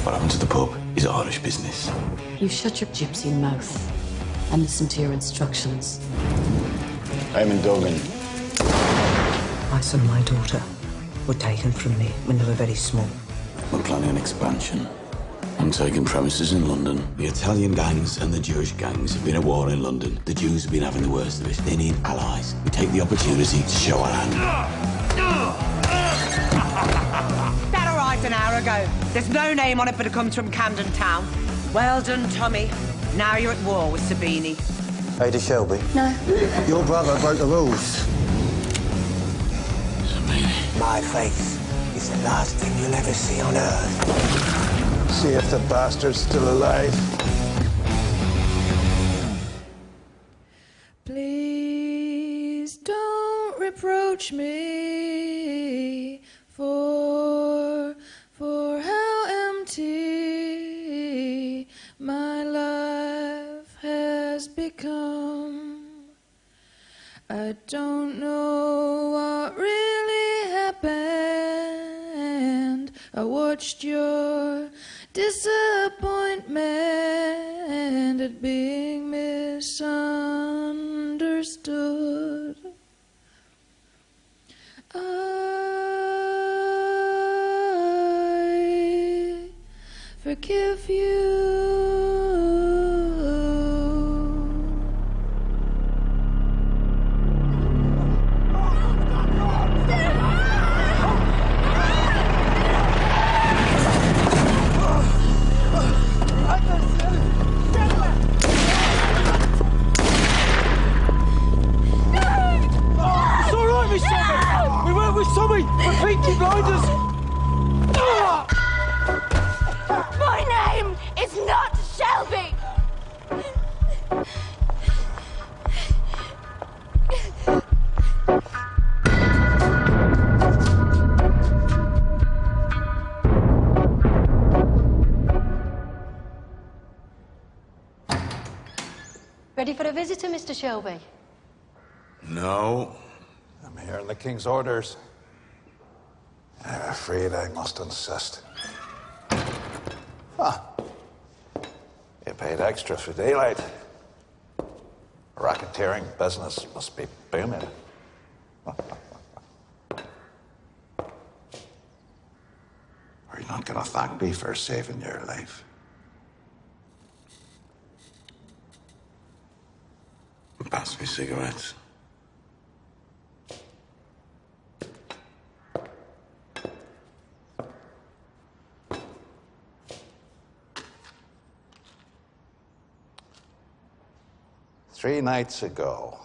What happened to the pub is Irish business. You shut your gypsy mouth and listen to your instructions. I'm in Dublin. My son and my daughter were taken from me when they were very small. We're planning an expansion. I'm taking premises in London. The Italian gangs and the Jewish gangs have been at war in London. The Jews have been having the worst of it. They need allies. We take the opportunity to show our hand. That arrived an hour ago. There's no name on it, but it comes from Camden Town. Well done, Tommy. Now you're at war with Sabini. Ada Shelby? No. Your brother broke the rules. Sabini. My face is the last thing you'll ever see on Earth. See if the bastard's still alive. Please don't reproach me for how empty my life has become. I don't know what really happened. I watched your disappointment at being misunderstood. I forgive you. Tommy, we're Peaky Blinders! My name is not Shelby! Ready for a visitor, Mr. Shelby? No. I'm here on the King's orders. I'm afraid I must insist. Ah. You paid extra for daylight. Racketeering business must be booming. Are you not going to thank me for saving your life? Pass me cigarettes. Three nights ago,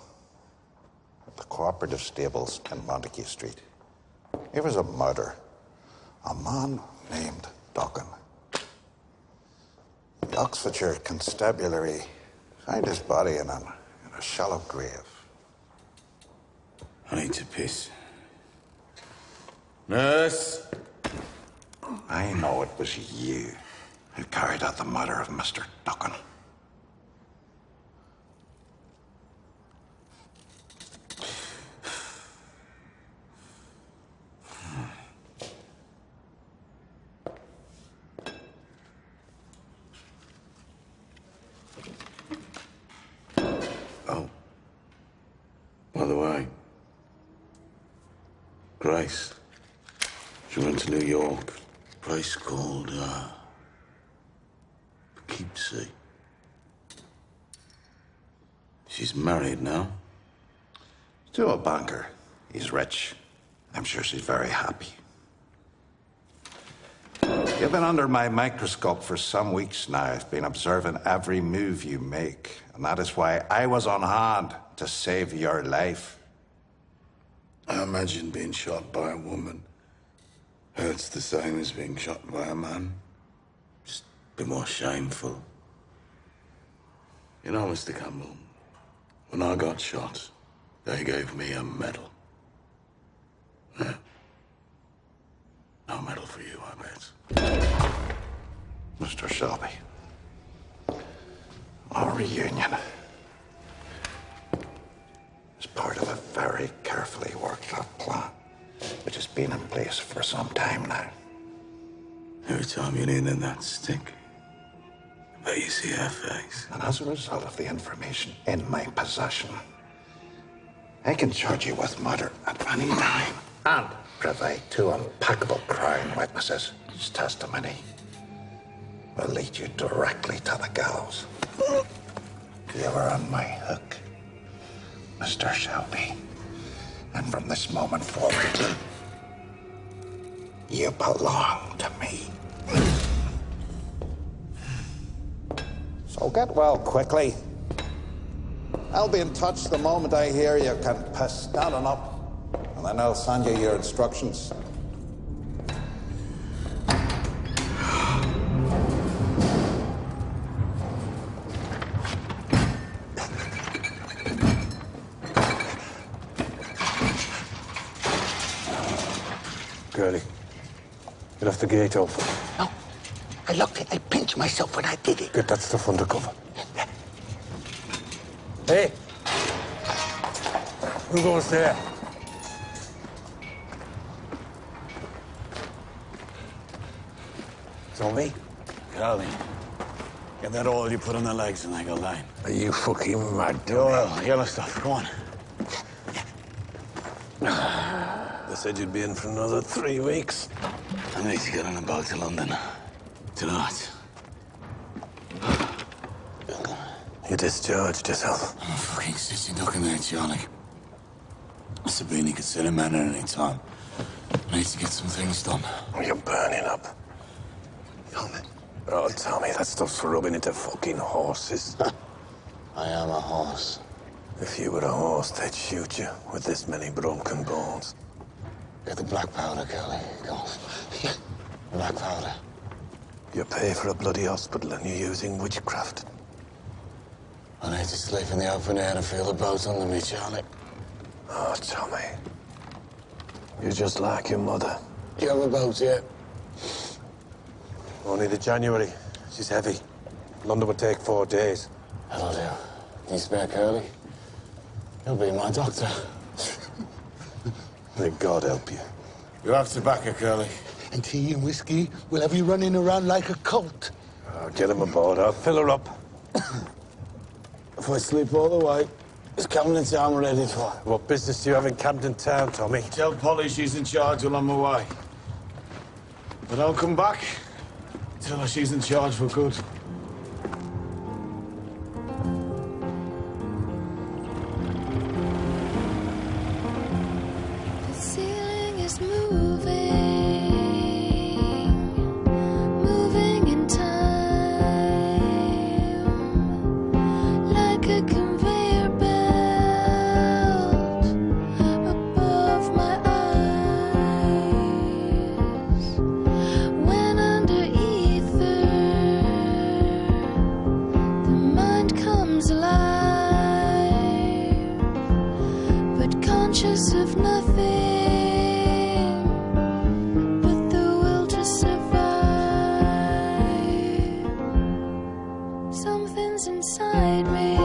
at the cooperative stables in Montague Street, there was a murder. A man named Duckin. The Oxfordshire Constabulary found his body in a shallow grave. I need to piss. Nurse! I know it was you who carried out the murder of Mr. Duckin. Oh. By the way, Grace, she went to New York, a place called, Poughkeepsie. She's married now. To a banker. He's rich. I'm sure she's very happy. You've been under my microscope for some weeks now. I've been observing every move you make, and that is why I was on hand to save your life. I imagine being shot by a woman hurts the same as being shot by a man. Just a bit more shameful. You know, Mr. Campbell, when I got shot, they gave me a medal. Yeah. No medal for you, I bet. Mr. Shelby, our reunion is part of a very carefully worked out plan, which has been in place for some time now. Every time you lean in that stick, I bet you see her face. And as a result of the information in my possession, I can charge you with murder at any time and provide two unpackable crime witnesses whose testimony will lead you directly to the gallows. You are on my hook, Mr. Shelby. And from this moment forward, you belong to me. So get well quickly. I'll be in touch the moment I hear you can piss standing up. And then I'll send you your instructions. Girlie, you left the gate open. No, I looked it. I pinched myself when I did it. Get that stuff under cover. Hey! Who goes there? Tommy? Carly, get that oil you put on the legs and I go line. Are you fucking mad, The oil, yellow stuff, go on. They said you'd be in for another 3 weeks. I need to get on a boat to London. Tonight. You discharged yourself. I'm a fucking sissy duck in there, Charlie. Sabine could send a man at any time. I need to get some things done. You're burning up. Tommy. Oh, Tommy, that stuff's for rubbing into fucking horses. I am a horse. If you were a horse, they'd shoot you with this many broken bones. Get the black powder, Curly. Go on. Yeah. Black powder. You pay for a bloody hospital and you're using witchcraft. I need to sleep in the open air and feel the boat under me, Charlie. Oh, Tommy. You're just like your mother. Do you have a boat yet? Only the January. She's heavy. London would take 4 days. That'll do. Can you spare Curly? He'll be my doctor. May God help you. You have tobacco, Curly. And tea and whiskey will have you running around like a cult. Oh, get him aboard. I'll fill her up. If I sleep all the way, is Camden Town ready for? What business do you have in Camden Town, Tommy? Tell Polly she's in charge while I'm away. But I'll come back. Tell her she's in charge for good. The ceiling is moving in time, like a conveyor belt above my eyes. When under ether, the mind comes alive, but conscious of nothing but the will to survive. Something's inside me,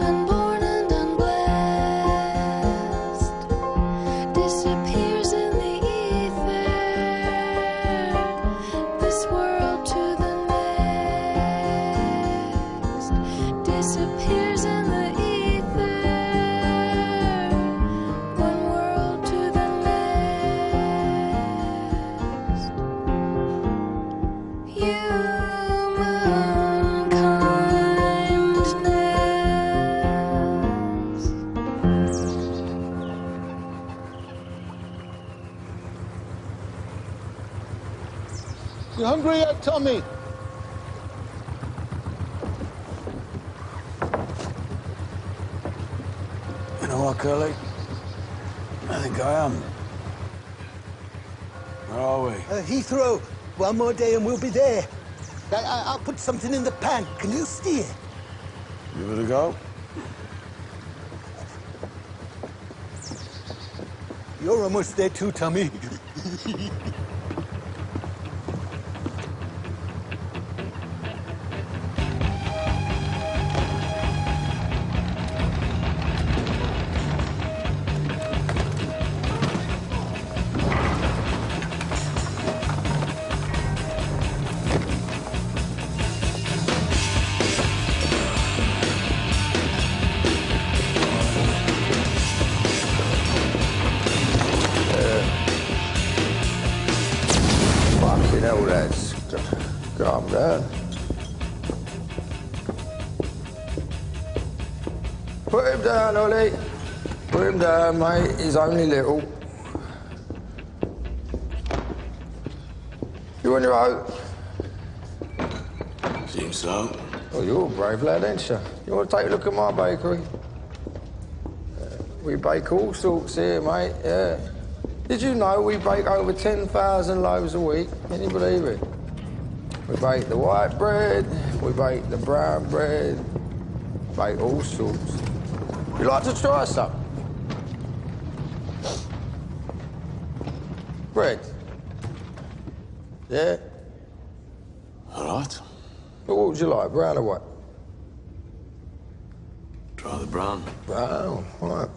unborn and unblessed, disappears in the ether, this world to the next, disappears in the ether, one world to the next. Humankindness. You hungry yet, Tommy? You know what, Curly? I think I am. Where are we? Heathrow. One more day and we'll be there. I'll put something in the pan. Can you steer? Give it a go. You're almost there too, Tommy. Fucking hell, that's... Calm down. Put him down, Ollie. Put him down, mate. He's only little. You on your own? Seems so. Oh, you're a brave lad, ain't you? You want to take a look at my bakery? We bake all sorts here, mate, yeah. Did you know we bake over 10,000 loaves a week? Can you believe it? We bake the white bread, we bake the brown bread, bake all sorts. You like to try some? Bread? Yeah? All right. Well, what would you like, brown or white? Try the brown. Brown, all right.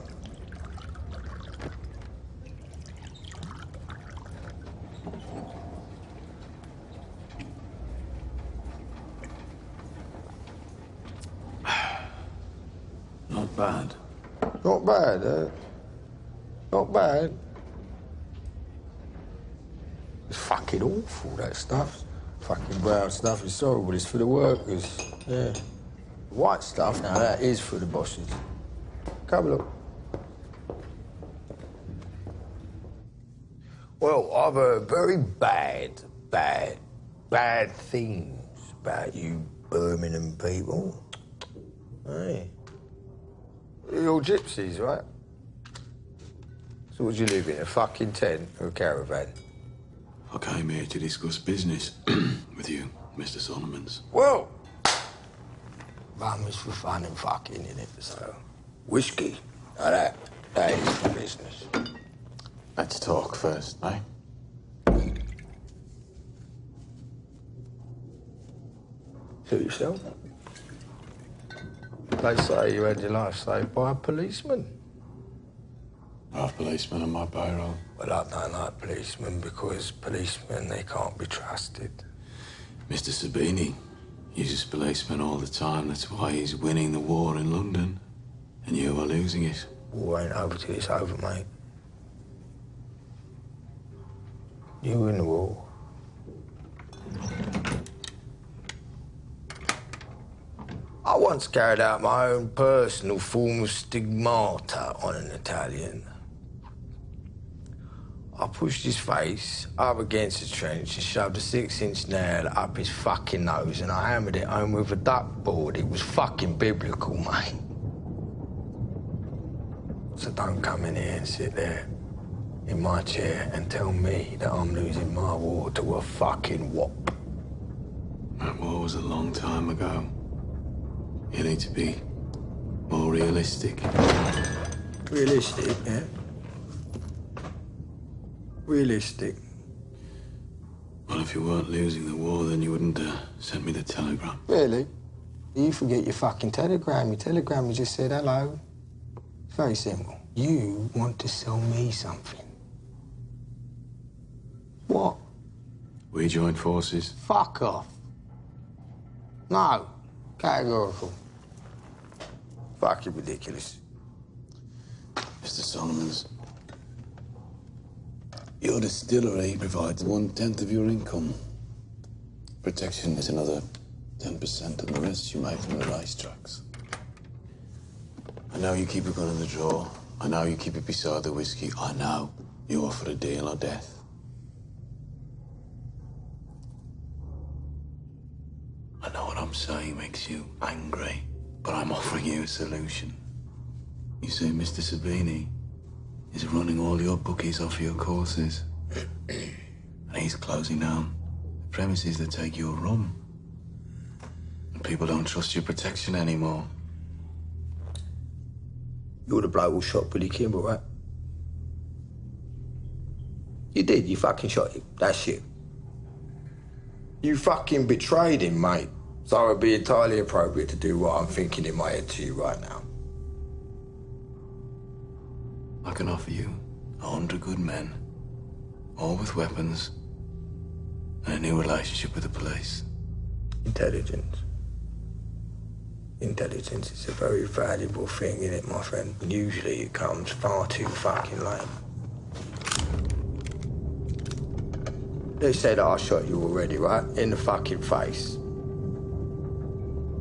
Not bad. Not bad, Not bad. It's fucking awful, that stuff. Fucking brown stuff is horrible. It's for the workers, yeah. White stuff, now that is for the bosses. Come look. Well, I've heard very bad things about you Birmingham people. Hey. You're gypsies, right? So would you live in, a fucking tent or a caravan? I came here to discuss business with you, Mr. Solomons. Well, fun is for fun and fucking, innit? So, whiskey, now that is for business. Let's talk first, eh? Suit yourself. They say you had your life saved by a policeman. I have policemen on my payroll. Well, I don't like policemen because policemen, they can't be trusted. Mr. Sabini uses policemen all the time. That's why he's winning the war in London. And you are losing it. War ain't over till it's over, mate. You win the war. I once carried out my own personal form of stigmata on an Italian. I pushed his face up against the trench and shoved a 6-inch nail up his fucking nose and I hammered it home with a duckboard. It was fucking biblical, mate. So don't come in here and sit there in my chair and tell me that I'm losing my war to a fucking wop. That war was a long time ago. You need to be more realistic. Realistic, yeah? Realistic. Well, if you weren't losing the war, then you wouldn't send me the telegram. Really? You forget your fucking telegram. Your telegram just said hello. It's very simple. You want to sell me something. What? We joined forces. Fuck off. No. Categorical. Fucking ridiculous. Mr. Solomons, your distillery provides 1/10 of your income. Protection is another 10%, and the rest you make from the racetracks. I know you keep a gun in the drawer. I know you keep it beside the whiskey. I know you offer a deal or death. I know what I'm saying makes you angry, but I'm offering you a solution. You see, Mr. Sabini is running all your bookies off your courses. And he's closing down the premises that take your rum. And people don't trust your protection anymore. You're the bloke who shot Billy Kimball, right? You did, you fucking shot him. That's it. You fucking betrayed him, mate. So it'd be entirely appropriate to do what I'm thinking in my head to you right now. I can offer you 100 good men, all with weapons, and a new relationship with the police. Intelligence. Intelligence is a very valuable thing, isn't it, my friend? And usually it comes far too fucking late. They say that I shot you already, right? In the fucking face.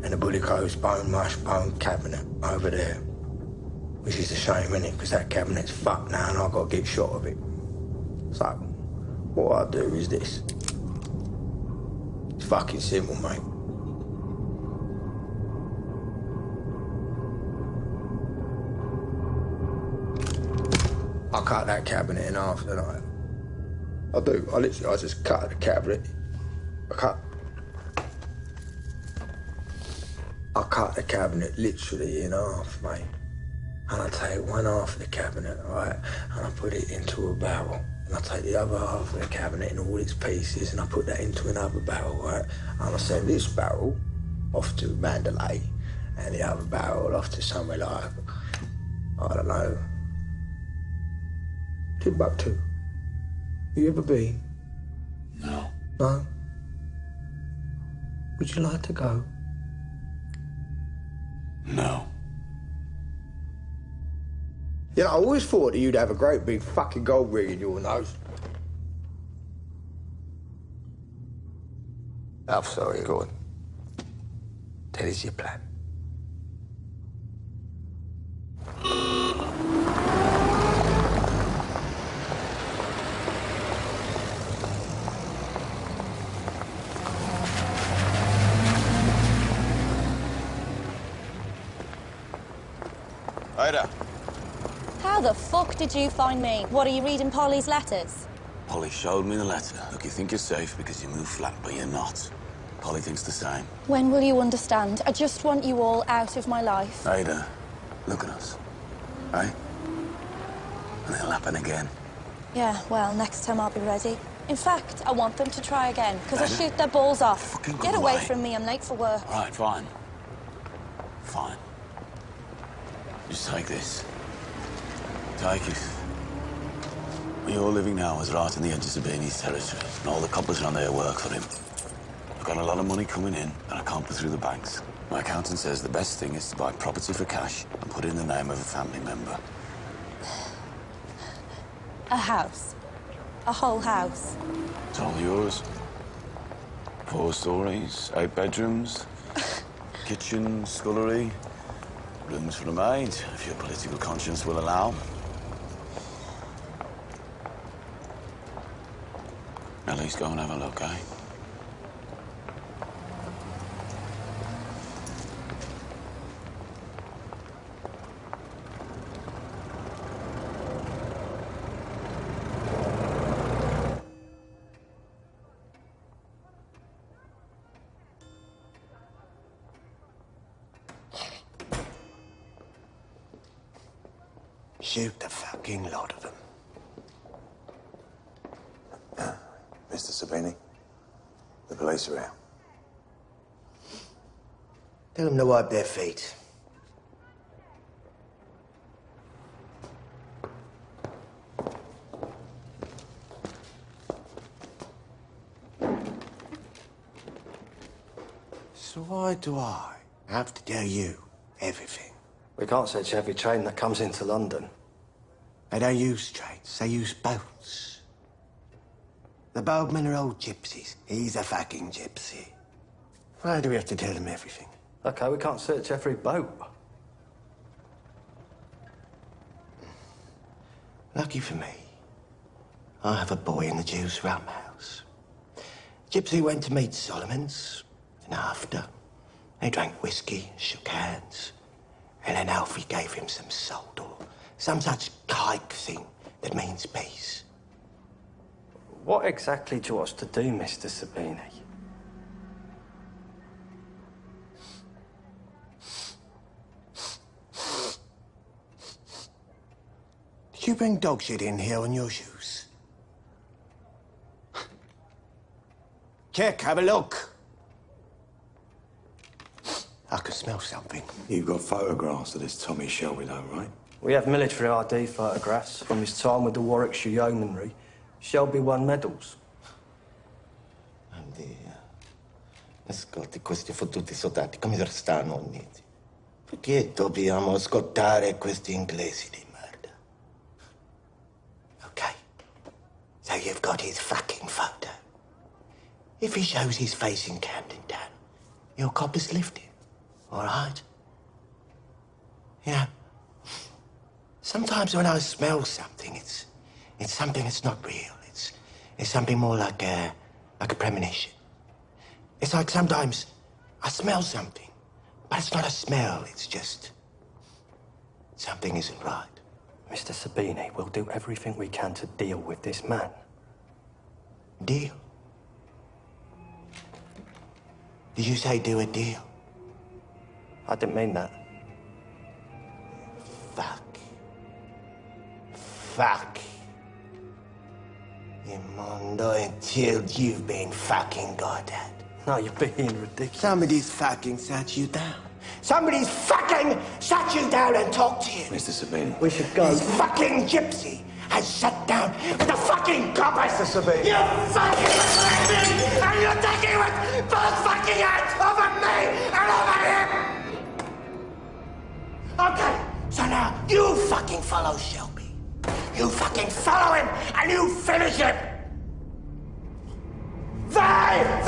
And the bullet goes bone, mush, bone cabinet over there. Which is a shame, innit? Because that cabinet's fucked now and I've got to get shot of it. So, what I do is this. It's fucking simple, mate. I cut that cabinet in half tonight. I do. I just cut the cabinet. I cut the cabinet literally in half, mate. And I take one half of the cabinet, right, and I put it into a barrel. And I take the other half of the cabinet in all its pieces and I put that into another barrel, right? And I send this barrel off to Mandalay and the other barrel off to somewhere like, I don't know, Timbuktu. You ever been? No. No? Would you like to go? No. You know, I always thought that you'd have a great big fucking gold ring in your nose. I'm sorry, go on. Tell us your plan. Ida. How the fuck did you find me? What, are you reading Polly's letters? Polly showed me the letter. Look, you think you're safe because you move flat, but you're not. Polly thinks the same. When will you understand? I just want you all out of my life. Ida, look at us. Right? And it'll happen again. Yeah, well, next time I'll be ready. In fact, I want them to try again, because I'll shoot their balls off. Get away from me, I'm late for work. All right, fine. Fine. Just take this. Take it. Where you're living now is right in the edge of Sabini's territory, and all the coppers around there work for him. I've got a lot of money coming in, and I can't put through the banks. My accountant says the best thing is to buy property for cash and put in the name of a family member. A house. A whole house. It's all yours. 4 stories, 8 bedrooms, kitchen, scullery, rooms for a maid, if your political conscience will allow. At least go and have a look, eh? Shoot the fucking lot of them. Mr. Sabini, the police are here. Tell them to wipe their feet. So why do I have to tell you everything? We can't search every train that comes into London. They don't use trains, they use boats. The boatmen are old gypsies. He's a fucking gypsy. Why do we have to tell them everything? Okay, we can't search every boat. Lucky for me, I have a boy in the Jew's rum house. Gypsy went to meet Solomon's, and after, they drank whiskey, shook hands, and then Alfie gave him some salt or some such kike thing that means peace. What exactly do you want us to do, Mr. Sabini? Did you bring dog shit in here on your shoes? Check, have a look. I can smell something. You've got photographs of this Tommy Shelby, though, right? We have military ID photographs from his time with the Warwickshire Yeomanry. Shelby won medals. Ascolti, questi fottuti soldati come stanno uniti? Perché dobbiamo ascoltare questi inglesi di merda? Okay, so you've got his fucking photo. If he shows his face in Camden Town, your coppers lift him. All right? You know, sometimes when I smell something, it's something that's not real. It's something more like a premonition. It's like sometimes I smell something, but it's not a smell. It's just something isn't right. Mr. Sabini, we'll do everything we can to deal with this man. Deal? Did you say do a deal? I didn't mean that. Fuck. Immondo until you've been fucking got at. No, you're being ridiculous. Somebody's fucking sat you down. Somebody's fucking sat you down and talked to you. Mr. Sabini. We should go. This fucking gypsy has sat down with the fucking coppers. Mr. Sabini. You fucking me, and you're taking it both fucking hands over me and over him. Okay, so now you fucking follow Shelby. You fucking follow him and you finish him. They!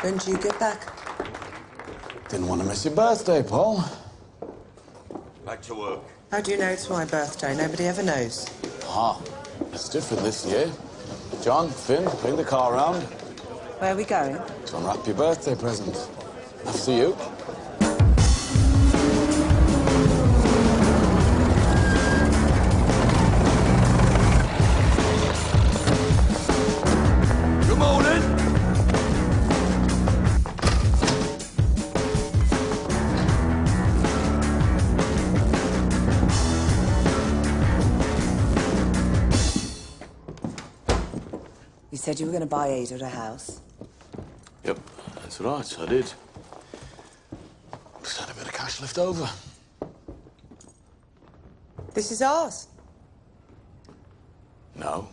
When do you get back? Didn't want to miss your birthday, Paul. Back to work. How do you know it's my birthday? Nobody ever knows. Ah, it's different this year. John, Finn, bring the car round. Where are we going? To unwrap your birthday present. After you. You said you were going to buy Ada a house. Yep, that's right, I did. Just had a bit of cash left over. This is ours. No,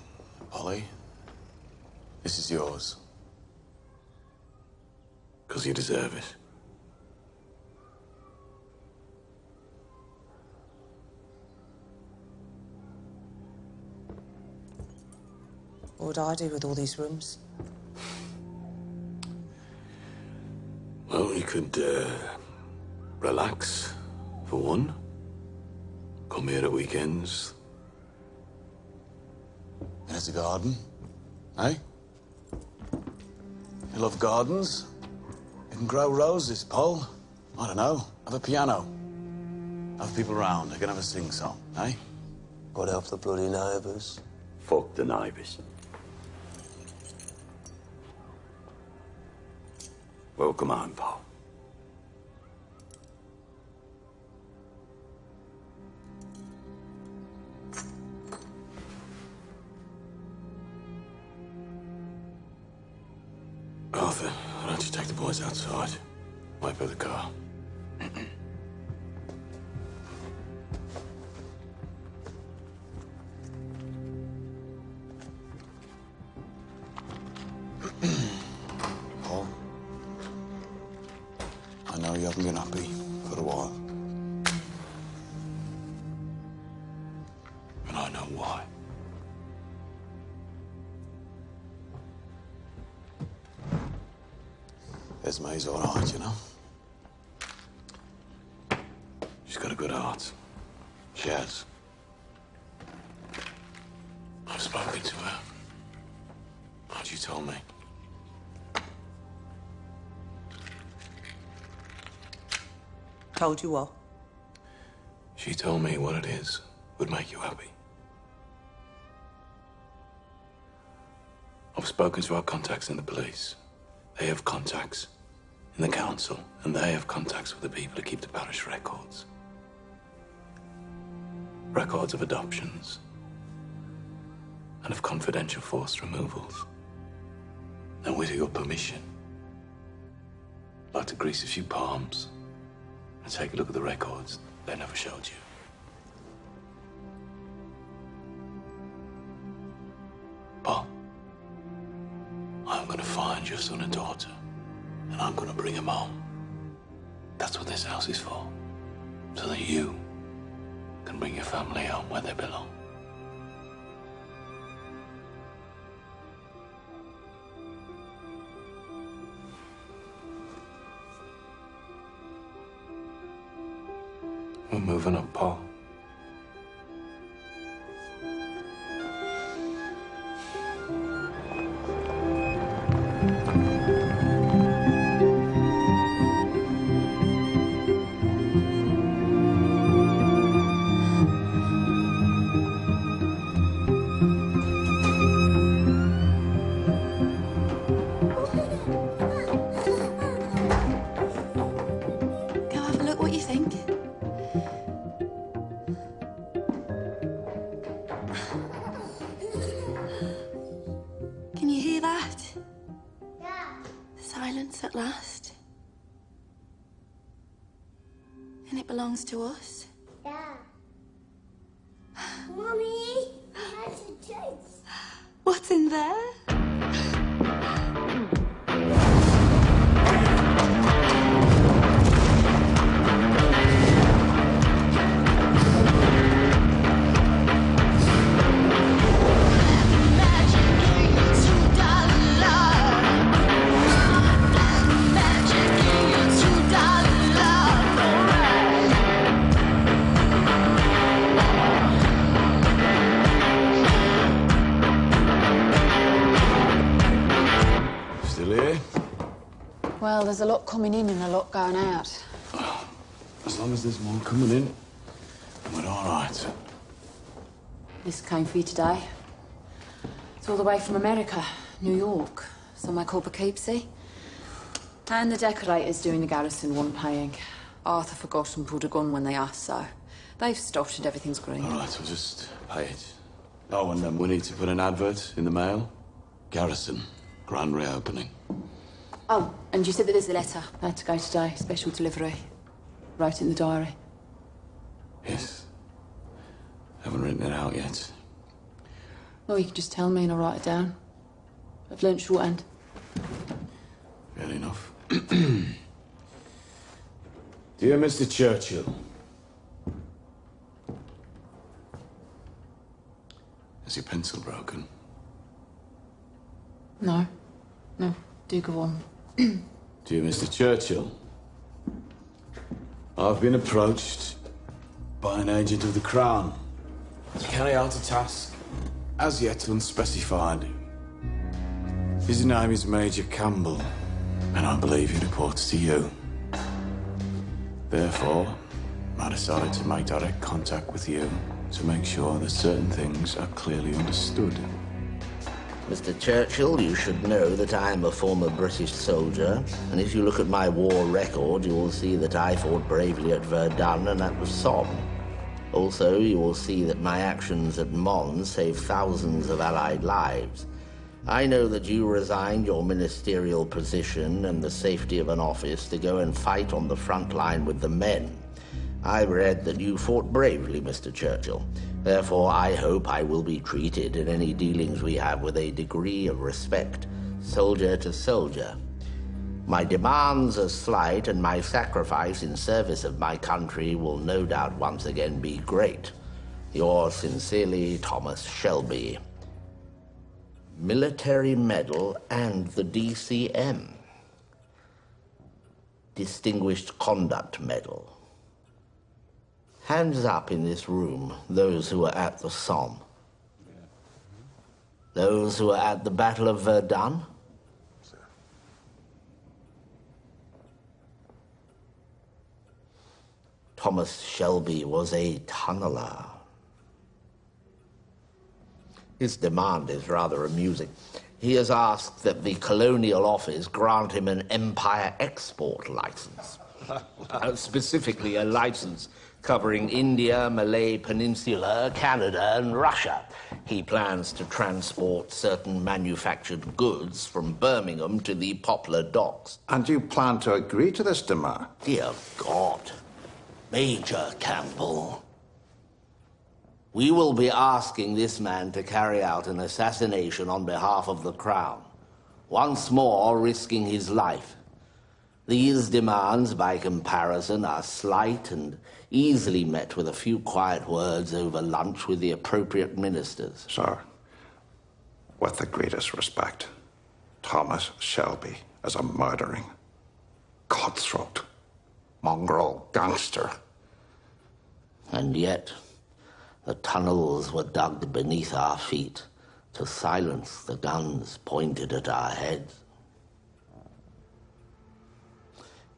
Polly. This is yours. Because you deserve it. What would I do with all these rooms? Well, you could, relax, for one. Come here at weekends. There's a garden, eh? You love gardens? You can grow roses, Paul. I don't know, have a piano. Have people round, they can have a sing-song, eh? What help the bloody neighbours? Fuck the neighbours. Welcome home, Paul. Arthur, why don't you take the boys outside? Wipe out the car. Paul, I know you haven't been happy for a while. And I know why. Esme's all right, you know. She's got a good heart. She has. I've spoken to her. How'd you tell me? Told you what? She told me what it is would make you happy. I've spoken to our contacts in the police. They have contacts in the council, and they have contacts with the people who keep the parish records. Records of adoptions and of confidential forced removals. And with your permission, I'd like to grease a few palms and take a look at the records they never showed you. Paul, I'm gonna find your son and daughter, and I'm gonna bring them home. That's what this house is for, so that you can bring your family home where they belong. We're moving up, Paul. Go have a look, what you think? Can you hear that? Yeah. Silence at last. And it belongs to us. Yeah. Mommy, that's a chase. What's in there? Still here? Well, there's a lot coming in and a lot going out. As long as there's one coming in, we're all right. This came for you today. It's all the way from America, New York, somewhere called Poughkeepsie. And the decorators doing the garrison weren't paying. Arthur forgot and pulled a gun when they asked, so they've stopped and everything's green. All right, we'll just pay it. Oh, and then we need to put an advert in the mail. Garrison, grand reopening. Oh, and you said that there's a letter. I had to go today, special delivery. Wrote it in the diary. Yes. Haven't written it out yet. Well, you can just tell me and I'll write it down. I've learnt shorthand. Fair enough. Dear Mr. Churchill, is your pencil broken? No. No, do go on. Dear Mr. Churchill, I've been approached by an agent of the Crown to carry out a task as yet unspecified. His name is Major Campbell, and I believe he reports to you. Therefore, I decided to make direct contact with you to make sure that certain things are clearly understood. Mr. Churchill, you should know that I am a former British soldier, and if you look at my war record, you will see that I fought bravely at Verdun and at the Somme. Also, you will see that my actions at Mons saved thousands of Allied lives. I know that you resigned your ministerial position and the safety of an office to go and fight on the front line with the men. I read that you fought bravely, Mr. Churchill. Therefore, I hope I will be treated in any dealings we have with a degree of respect, soldier to soldier. My demands are slight, and my sacrifice in service of my country will no doubt once again be great. Yours sincerely, Thomas Shelby. Military Medal and the DCM. Distinguished Conduct Medal. Hands up in this room, those who were at the Somme. Those who were at the Battle of Verdun? Thomas Shelby was a tunneler. His demand is rather amusing. He has asked that the Colonial Office grant him an Empire export license. Specifically a license covering India, Malay Peninsula, Canada, and Russia. He plans to transport certain manufactured goods from Birmingham to the Poplar Docks. And you plan to agree to this demand? Dear God. Major Campbell. We will be asking this man to carry out an assassination on behalf of the Crown, once more risking his life. These demands, by comparison, are slight and easily met with a few quiet words over lunch with the appropriate ministers. Sir, with the greatest respect, Thomas Shelby is a murdering, cutthroat, mongrel gangster. And yet, the tunnels were dug beneath our feet to silence the guns pointed at our heads.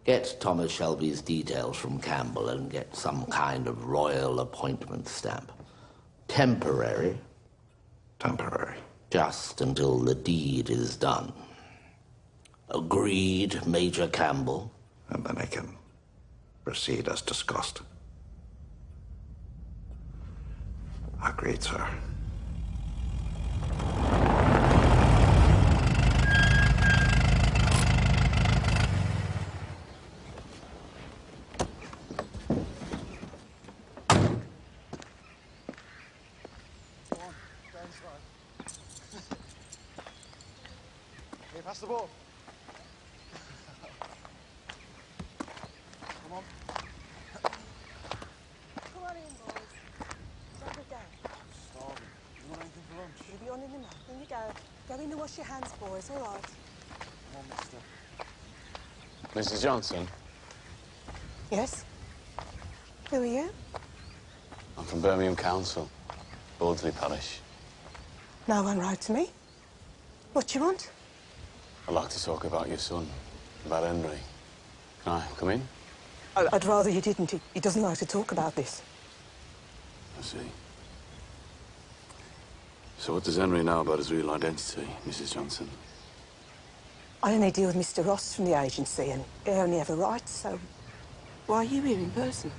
Get Thomas Shelby's details from Campbell and get some kind of royal appointment stamp. Temporary. Temporary. Just until the deed is done. Agreed, Major Campbell? And then I can proceed as discussed. Agreed, sir. Here, pass the ball. Come on. Come on in, boys. Have a good day. Starving. You want anything for lunch? You'll be on in a minute. In you go. Go in and wash your hands, boys, all right? Come on, mister. Mrs. Johnson? Yes? Who are you? I'm from Birmingham Council, Bordsley Parish. No one wrote to me. What do you want? I'd like to talk about your son, about Henry. Can I come in? I'd rather you didn't. He doesn't like to talk about this. I see. So what does Henry know about his real identity, Mrs. Johnson? I only deal with Mr. Ross from the agency, and he only ever writes, so why are you here in person?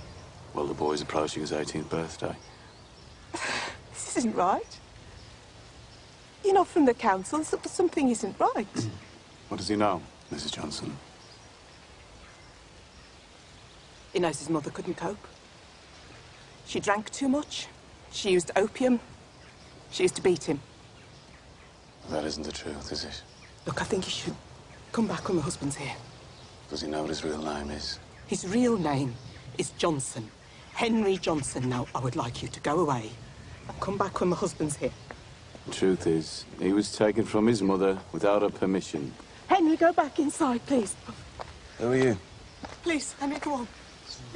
Well, the boy's approaching his 18th birthday. This isn't right. You're not from the council, so something isn't right. What does he know, Mrs. Johnson? He knows his mother couldn't cope. She drank too much. She used opium. She used to beat him. That isn't the truth, is it? Look, I think he should come back when my husband's here. Does he know what his real name is? His real name is Johnson. Henry Johnson. Now, I would like you to go away and come back when my husband's here. The truth is, he was taken from his mother without her permission. Henry, go back inside, please. Who are you? Please, Henry, come on.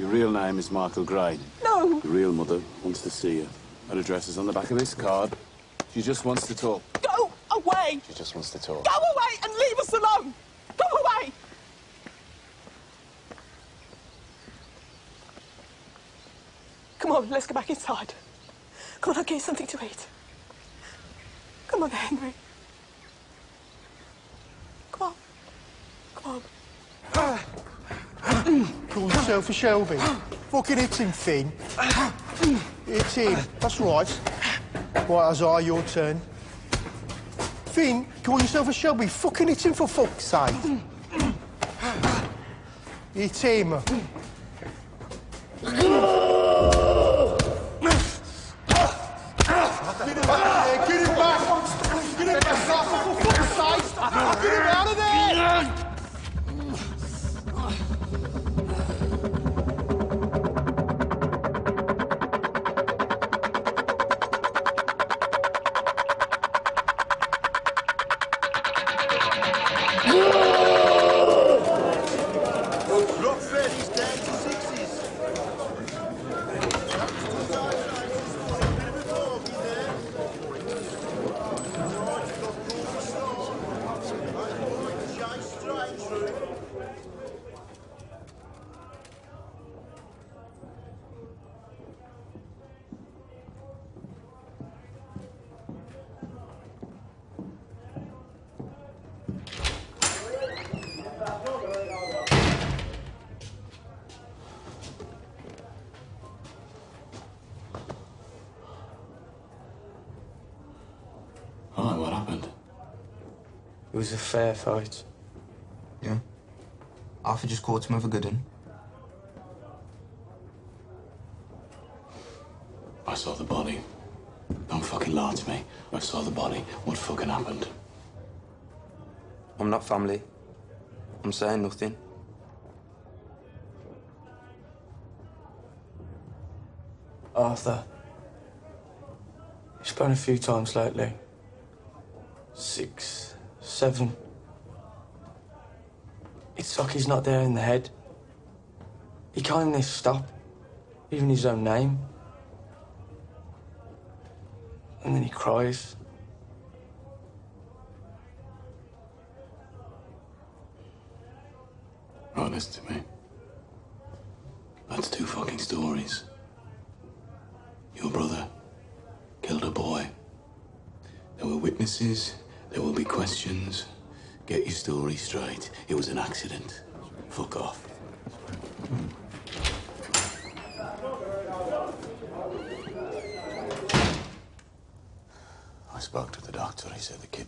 Your real name is Michael Gray. No! Your real mother wants to see you. Her address is on the back of this card. She just wants to talk. Go away! She just wants to talk. Go away and leave us alone! Go away! Come on, let's go back inside. Come on, I'll get you something to eat. Come on, Henry. Come on. Come on. Call yourself a Shelby. Fucking hit him, Finn. Hit him. That's right. Right, Isaiah, your turn. Finn, call yourself a Shelby. Fucking hit him, for fuck's sake. Hit him. Get him back there, get him back! Get him back, for fuck's sake! Get him out of there! It was a fair fight. Yeah. Arthur just caught him with a good one. I saw the body. Don't fucking lie to me. I saw the body. What fucking happened? I'm not family. I'm saying nothing. Arthur. He's gone a few times lately. 6, 7. It's like he's not there in the head. He can't even stop, even his own name. And then he cries. Right, listen to me. That's 2 fucking stories. Your brother killed a boy. There were witnesses, there will be questions. Get your story straight. It was an accident. Fuck off. I spoke to the doctor. He said the kid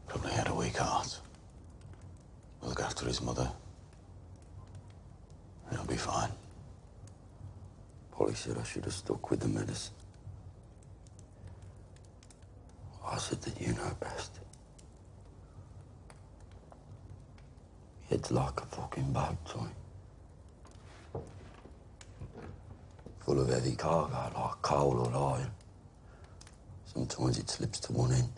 probably had a weak heart. We'll look after his mother. He'll be fine. Polly said I should have stuck with the medicine. I said that you know best. It's like a fucking boat, son. Full of heavy cargo, like coal or iron. Sometimes it slips to one end.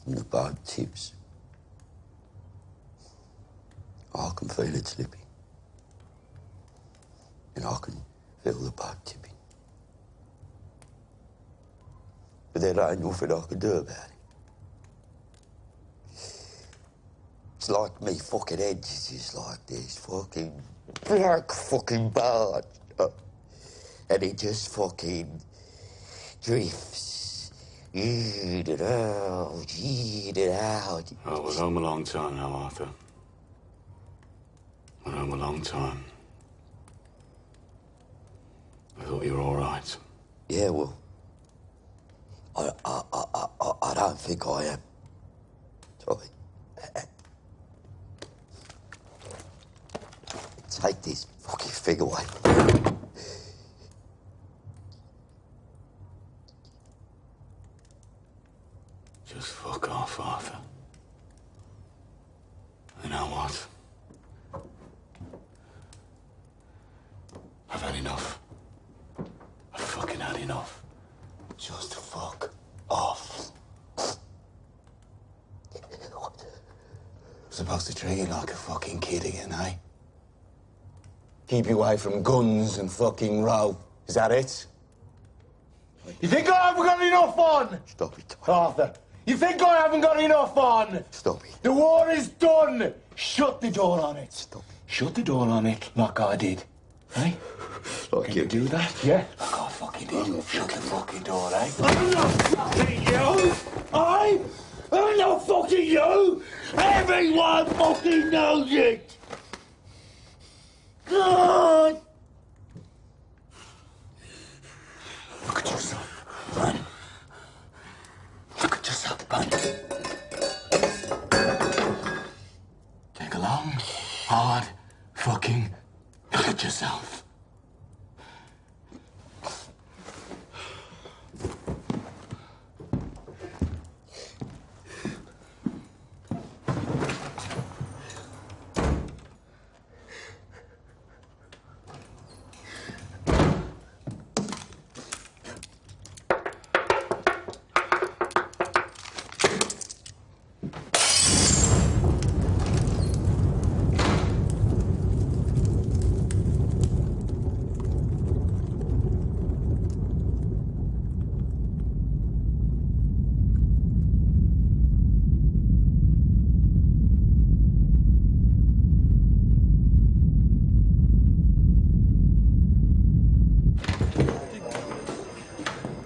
And the boat tips. I can feel it slipping. And I can feel the boat tipping. But there ain't nothing I can do about it. It's like me fucking head is just like this fucking black fucking bar. And it just fucking drifts in and out, in and out. I was home a long time now, Arthur. I was home a long time. I thought you were all right. Yeah, well, I don't think I am. Sorry. Take this fucking thing away. Just fuck off, Arthur. You know what? I've had enough. I've fucking had enough. Just fuck off. Supposed to treat you like a fucking kid again, eh? Keep you away from guns and fucking rope. Is that it? You think I haven't got enough on? Stop it. Arthur, you think I haven't got enough on? Stop it. The war is done. Shut the door on it. Stop it. Shut the door on it like I did. Eh? Like Can you do that? Yeah? Like I fucking did. Shut the fucking door, eh? I'm not fucking you! I'm not fucking you! Everyone fucking knows it! God! Look at yourself, man. Look at yourself, man. Take a long, hard, fucking look at yourself.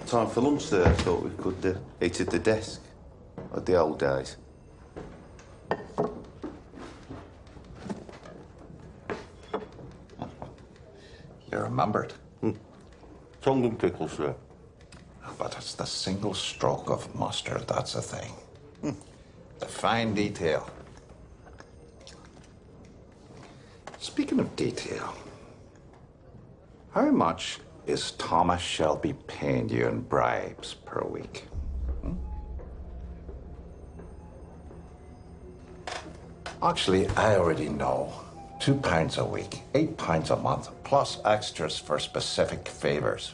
Time for lunch there. I thought we could eat at the desk, like the old days. You remembered? Tongue and pickles, sir. but it's the single stroke of mustard that's the thing. The fine detail. Speaking of detail, how much is Thomas Shelby paying you in bribes per week? Actually, I already know. £2 a week, £8 a month, plus extras for specific favors.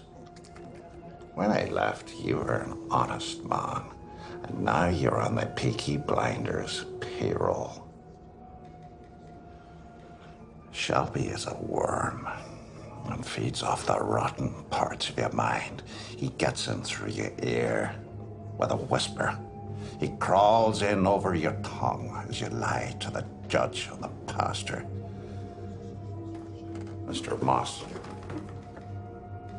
When I left, you were an honest man, and now you're on the Peaky Blinders payroll. Shelby is a worm and feeds off the rotten parts of your mind. He gets in through your ear with a whisper. He crawls in over your tongue as you lie to the judge and the pastor. Mr. Moss,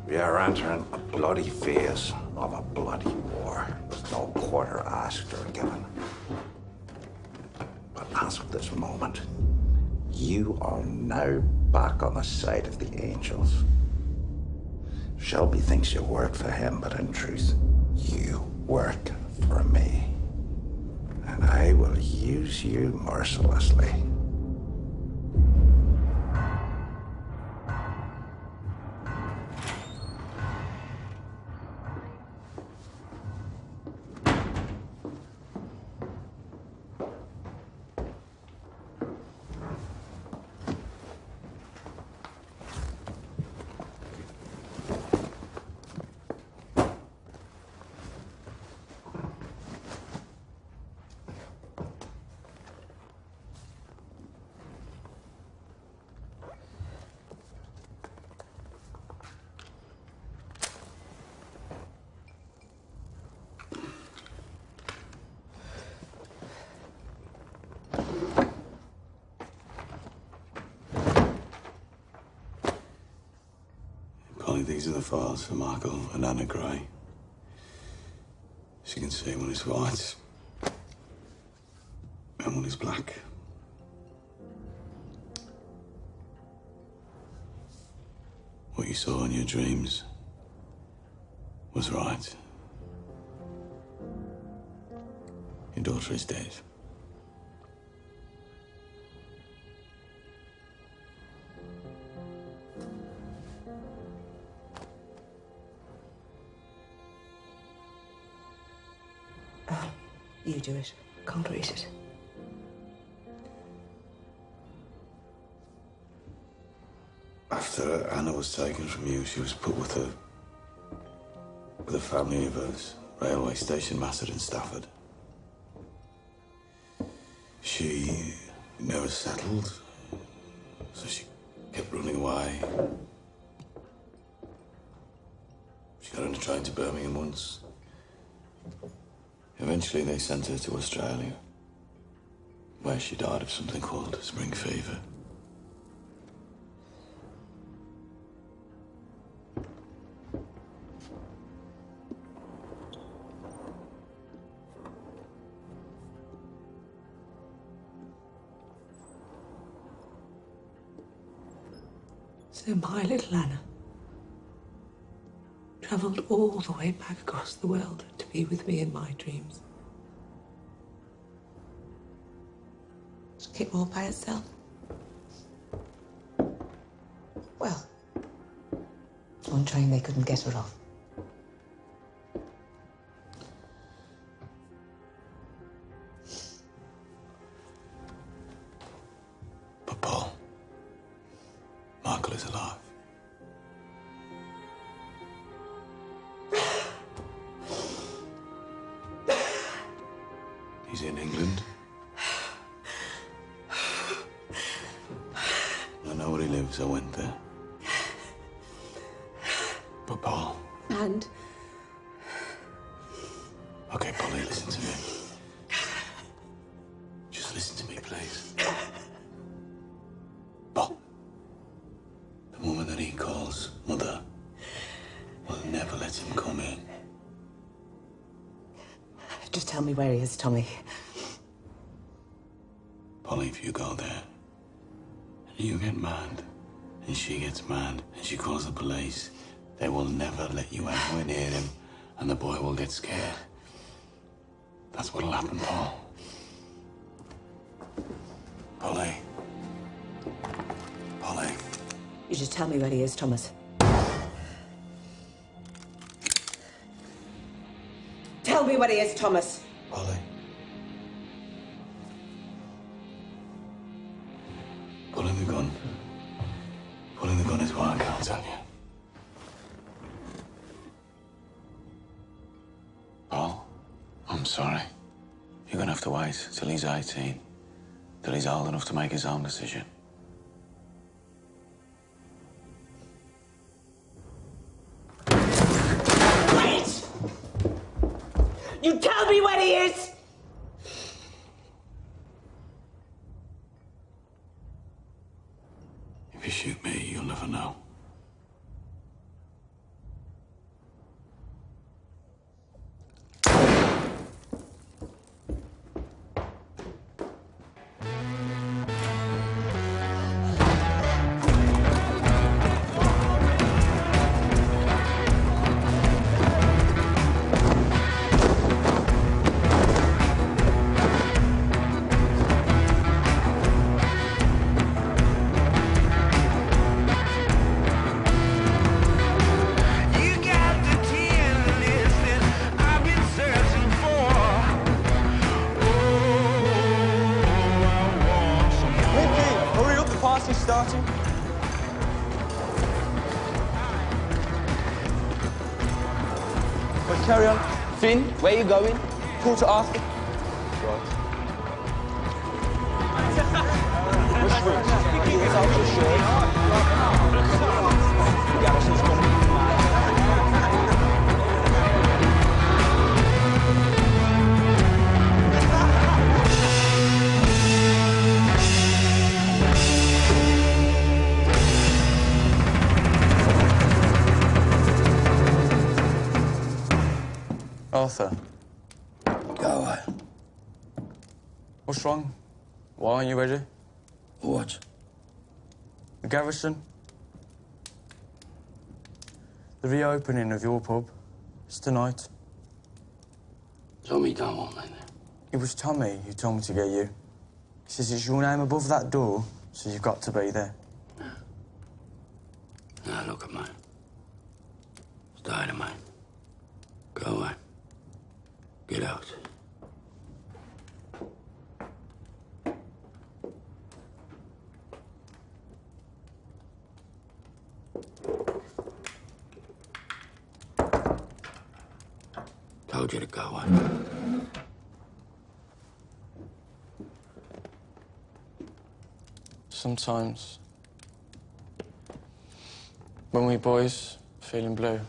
we are entering a bloody phase of a bloody war. There's no quarter asked or given. But as of this moment, you are now back on the side of the angels. Shelby thinks you work for him, but in truth, you work for me. And I will use you mercilessly. These are the files for Michael and Anna Gray. As you can see, one is white and one is black. What you saw in your dreams was right. Your daughter is dead. You do it. Can't read it. After Anna was taken from you, she was put with a family of a railway station master in Stafford. She never settled, so she kept running away. She got on a train to Birmingham once. Eventually, they sent her to Australia, where she died of something called spring fever. So my little Anna travelled all the way back across the world to be with me in my dreams. She came all by herself. Well, on train they couldn't get her off. But Paul, Michael is alive. He's in England. I know where he lives. I went there. But Paul. And? Okay, Polly, listen to me. Just listen to me, please. Paul. The woman that he calls Mother will never let him come in. Just tell me where he is, Tommy. Polly, if you go there, and you get mad, and she gets mad, and she calls the police, they will never let you anywhere near him and the boy will get scared. That's what'll happen, Paul. Polly. Polly. You just tell me where he is, Thomas. Tell me where he is, Thomas. Polly. Pulling the gun. Pulling the gun is what I can't tell you. Paul, I'm sorry. You're gonna have to wait till he's 18. Till he's old enough to make his own decision. Wait! You tell me where he is! If you shoot me, you'll never know. Starting. But carry on. Finn, where you going? Call to Arthur. Right. Which route? It's out your shirt. Garrison's coming. Arthur. Go away. What's wrong? Why aren't you ready? What? The garrison. The reopening of your pub. It's tonight. Tommy don't want me there. It was Tommy who told me to get you. He says it's your name above that door, so you've got to be there. Now look at mine. It's dynamite. Go away. Get out. Told you to go away. Sometimes, when we boys feeling blue,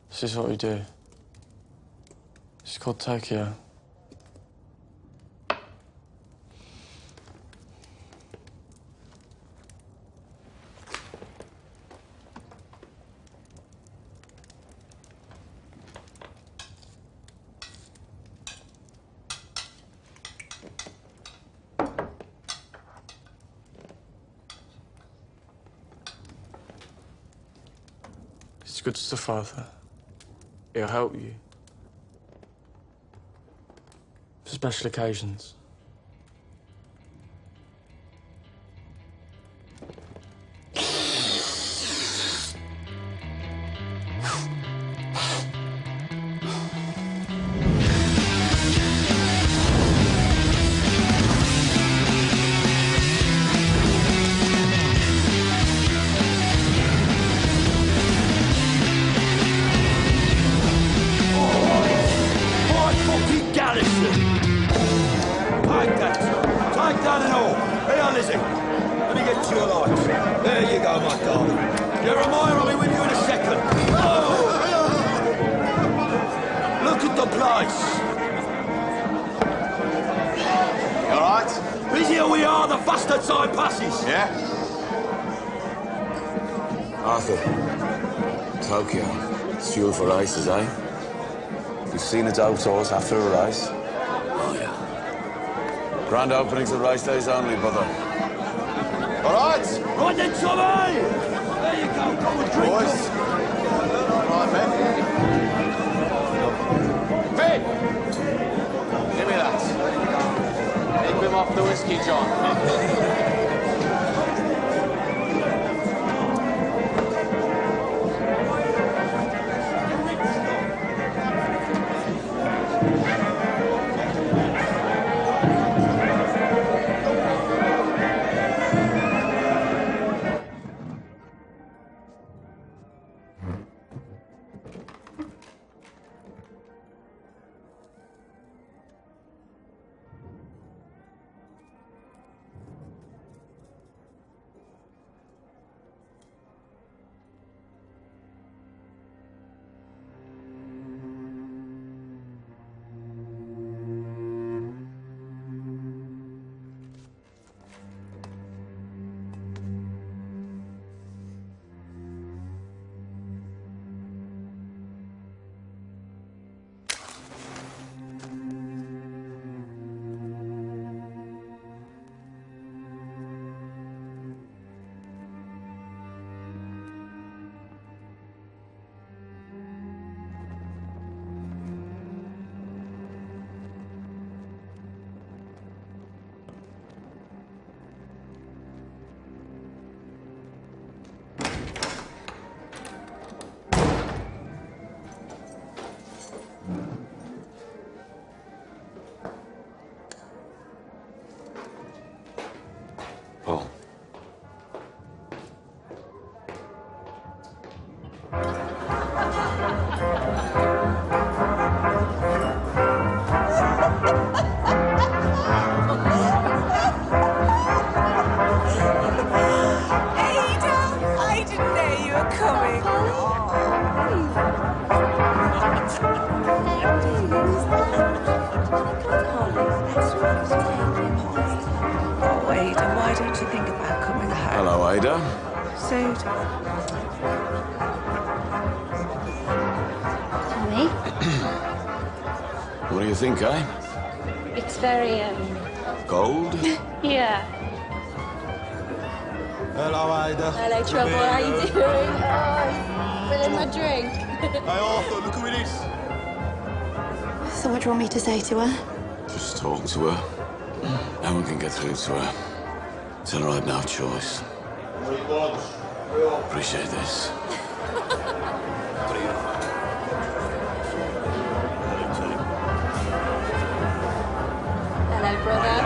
this is what we do. It's called Tokyo. It's good stuff, Arthur. It'll help you. For special occasions. Fuel for races, eh? You've seen it outdoors after a race? Oh, yeah. Grand openings of race days only, brother. All right? Right then, Tommy! There you go, come and drink. Boys. right, Ben. Ben! Give me that. Keep him off the whiskey, John. Paul. I didn't know you were coming. Oh, Ada, why don't you think about coming home? Hello, Ada. Soon. Tommy? What do you think, eh? It's very, Gold? yeah. Hello, Ada. Hello, Trouble. How you doing? Oh, filling my drink. Hey, Arthur, look who it is. So what do you want me to say to her? Just talk to her. No one can get through to her. Tell her I had no choice. Appreciate this. Hello, brother.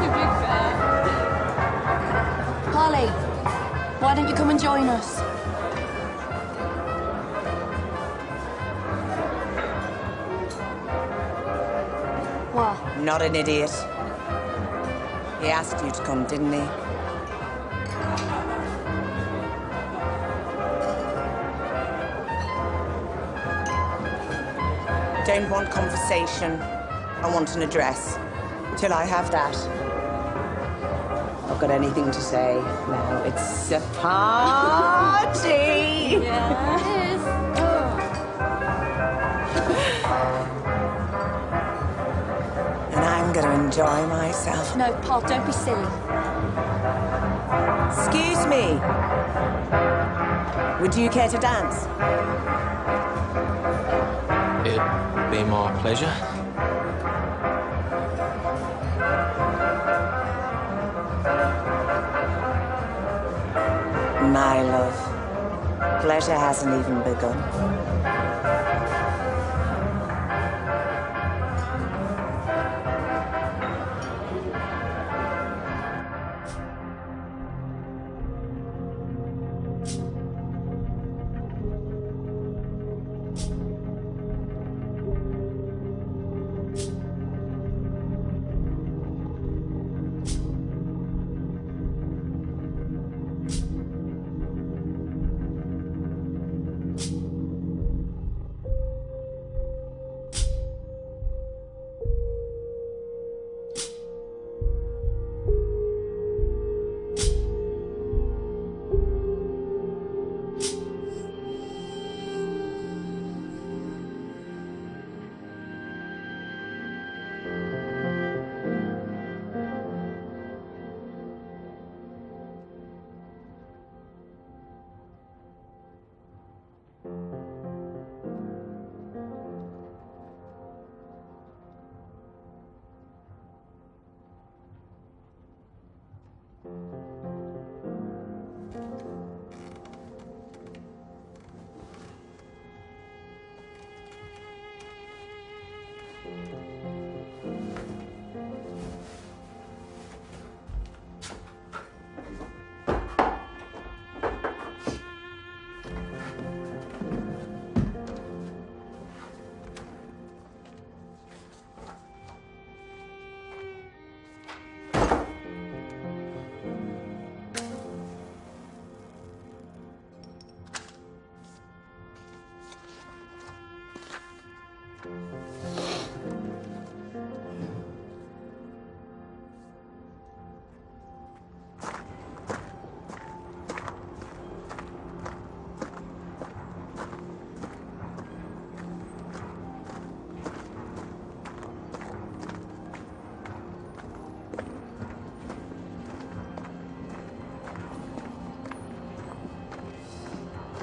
You big fan. Polly, why don't you come and join us? What? Not an idiot. He asked you to come, didn't he? Don't want conversation. I want an address. Till I have that. Not got anything to say. Now it's a party! Yeah, it is. And I'm going to enjoy myself. No, Paul, don't be silly. Excuse me. Would you care to dance? It'd be my pleasure. My love. Pleasure hasn't even begun.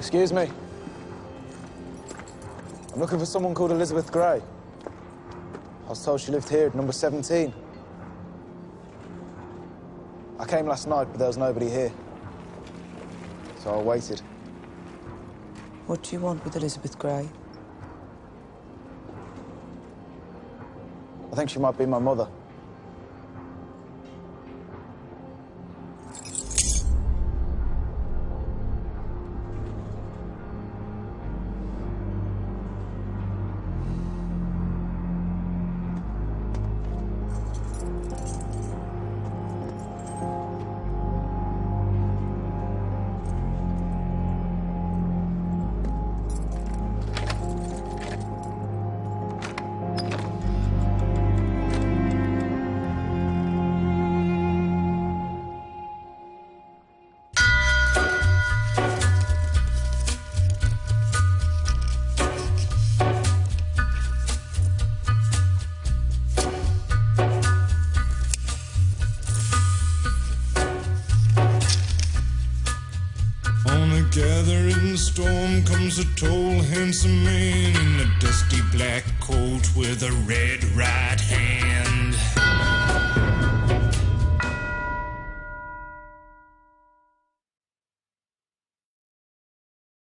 Excuse me. I'm looking for someone called Elizabeth Gray. I was told she lived here at number 17. I came last night, but there was nobody here. So I waited. What do you want with Elizabeth Gray? I think she might be my mother. Gathering storm comes a tall, handsome man in a dusty black coat with a red right hand.